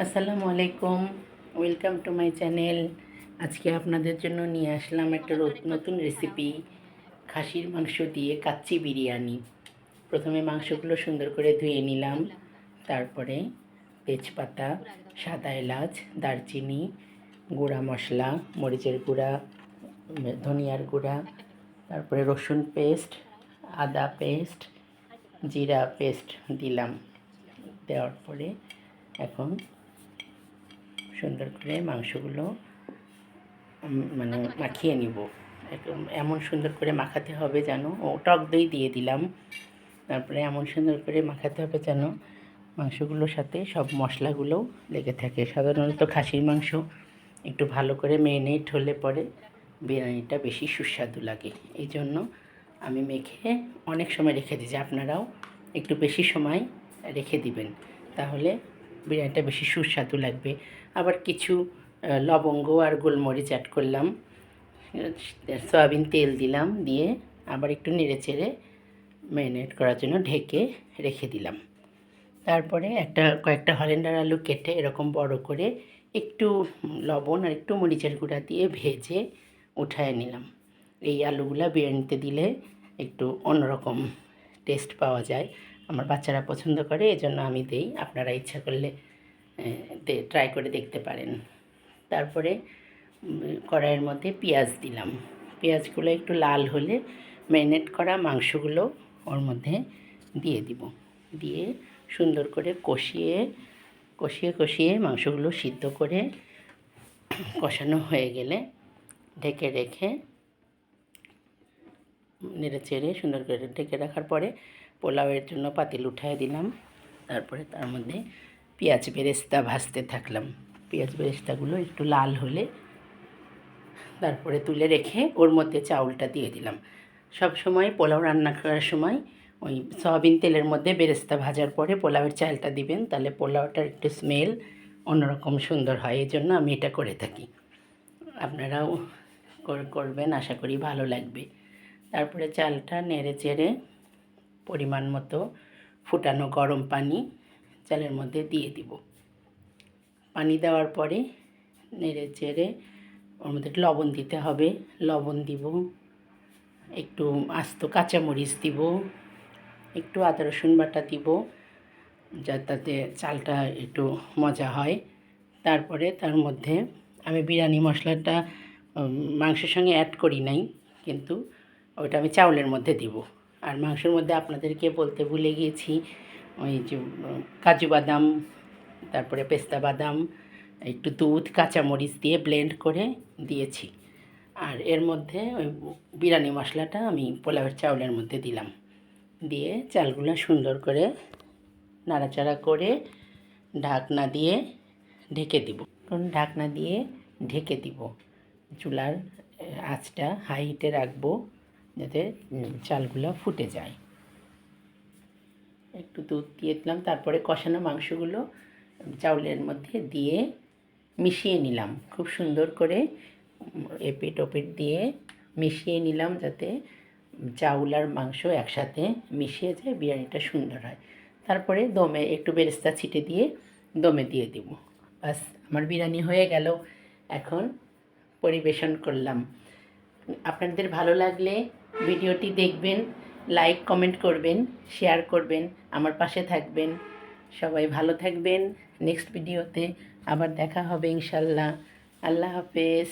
আসসালামু আলাইকুম, welcome to my channel. আজকে আপনাদের জন্য নিয়ে আসলাম একটা নতুন রেসিপি, খাসির মাংস দিয়ে কাচ্চি বিরিয়ানি। প্রথমে মাংসগুলো সুন্দর করে ধুয়ে নিলাম, তারপরে তেজপাতা, সাদা এলাচ, দারচিনি, গুঁড়া মশলা, মরিচের গুঁড়া, ধনিয়ার গুঁড়া, তারপরে রসুন পেস্ট, আদা পেস্ট, জিরা পেস্ট দিলাম। দেওয়ার পরে এখন সুন্দর করে মাংসগুলো মানে মাখিয়ে নিব। একদম এমন সুন্দর করে মাখাতে হবে যেন, টক দই দিয়ে দিলাম। তারপরে এমন সুন্দর করে মাখাতে হবে যেন মাংসগুলোর সাথে সব মশলাগুলো লেগে থাকে। সাধারণত খাসির মাংস একটু ভালো করে মেরিনেট হলে পরে বিরিয়ানিটা বেশি সুস্বাদু লাগে। এই জন্য আমি মেখে অনেক সময় রেখে দিই, যে আপনারাও একটু বেশি সময় রেখে দিবেন, তাহলে বিরিয়ানিটা বেশি সুস্বাদু লাগবে। আবার কিছু লবঙ্গ আর গোলমরিচ অ্যাড করলাম, সয়াবিন তেল দিলাম, দিয়ে আবার একটু নেড়ে চেড়ে ম্যারিনেট করার জন্য ঢেকে রেখে দিলাম। তারপরে কয়েকটা হল্যান্ডার আলু কেটে এরকম বড় করে একটু লবণ আর একটু মরিচের গুঁড়া দিয়ে ভেজে উঠায় নিলাম। এই আলুগুলা বিরিয়ানিতে দিলে একটু অন্যরকম টেস্ট পাওয়া যায়। আমার বাচ্চারা পছন্দ করে, এজন্য আমি দেই। আপনারা ইচ্ছা করলে ট্রাই করে দেখতে পারেন। তারপরে কড়াইয়ের মধ্যে পেঁয়াজ দিলাম। পেঁয়াজগুলো একটু লাল হলে ম্যারিনেট করা মাংসগুলো ওর মধ্যে দিয়ে দিব। দিয়ে সুন্দর করে কষিয়ে কষিয়ে কষিয়ে মাংসগুলো সিদ্ধ করে কষানো হয়ে গেলে ঢেকে রেখে নেড়ে চেড়ে সুন্দর করে ঢেকে রাখার পরে পোলাওয়ের জন্য পাতিল উঠায় দিলাম। তারপরে তার মধ্যে পেঁয়াজ বেরেস্তা ভাজতে থাকলাম। পেঁয়াজ বেরেস্তাগুলো একটু লাল হলে তারপরে তুলে রেখে ওর মধ্যে চাউলটা দিয়ে দিলাম। সব সময় পোলাও রান্না করার সময় ওই সয়াবিন তেলের মধ্যে বেরেস্তা ভাজার পরে পোলাওয়ের চালটা দিবেন, তাহলে পোলাওটার একটু স্মেল অন্যরকম সুন্দর হয়। এই জন্য আমি এটা করে থাকি। আপনারাও করবেন, আশা করি ভালো লাগবে। তারপরে চালটা নেড়ে চেড়ে পরিমাণ মতো ফুটানো গরম পানি চালের মধ্যে দিয়ে দিব। পানি দেওয়ার পরে নেড়ে চেড়ে ওর মধ্যে লবণ দিতে হবে, লবণ দিব, একটু আস্ত কাঁচামরিচ দিব, একটু আদা রসুন বাটা দিব, যাতে চালটা একটু মজা হয়। তারপরে তার মধ্যে আমি বিরিয়ানি মশলাটা মাংসের সঙ্গে অ্যাড করি নাই, কিন্তু ওটা আমি চাউলের মধ্যে দিব। আর মাংসের মধ্যে আপনাদেরকে বলতে ভুলে গিয়েছি, ওই যে কাজু বাদাম, তারপরে পেস্তা বাদাম, একটু দুধ, কাঁচামরিচ দিয়ে ব্লেন্ড করে দিয়েছি। আর এর মধ্যে ওই বিরিয়ানি মশলাটা আমি পোলাওয়ের চাউলের মধ্যে দিলাম। দিয়ে চালগুলো সুন্দর করে নাড়াচাড়া করে ঢাকনা দিয়ে ঢেকে দিব। ঢাকনা দিয়ে ঢেকে দিব। চুলার আঁচটা হাই হিটে রাখবো, যাতে চালগুলো ফুটে যায়। একটু দুধ দিয়ে দিলাম, তারপরে কষানো মাংসগুলো চাউলের মধ্যে দিয়ে মিশিয়ে নিলাম। খুব সুন্দর করে এপিট ওপিট দিয়ে মিশিয়ে নিলাম, যাতে চাউল আর মাংস একসাথে মিশিয়ে যায়, বিরিয়ানিটা সুন্দর হয়। তারপরে দমে একটু বেরেস্তা ছিটে দিয়ে দমে দিয়ে দেব। বাস, আমার বিরিয়ানি হয়ে গেল। এখন পরিবেশন করলাম। আপনাদের ভালো লাগলে ভিডিওটি দেখবেন, লাইক কমেন্ট করবেন, শেয়ার করবেন, আমার পাশে থাকবেন। সবাই ভালো থাকবেন। নেক্সট ভিডিওতে আবার দেখা হবে ইনশাল্লাহ। আল্লাহ হাফেজ।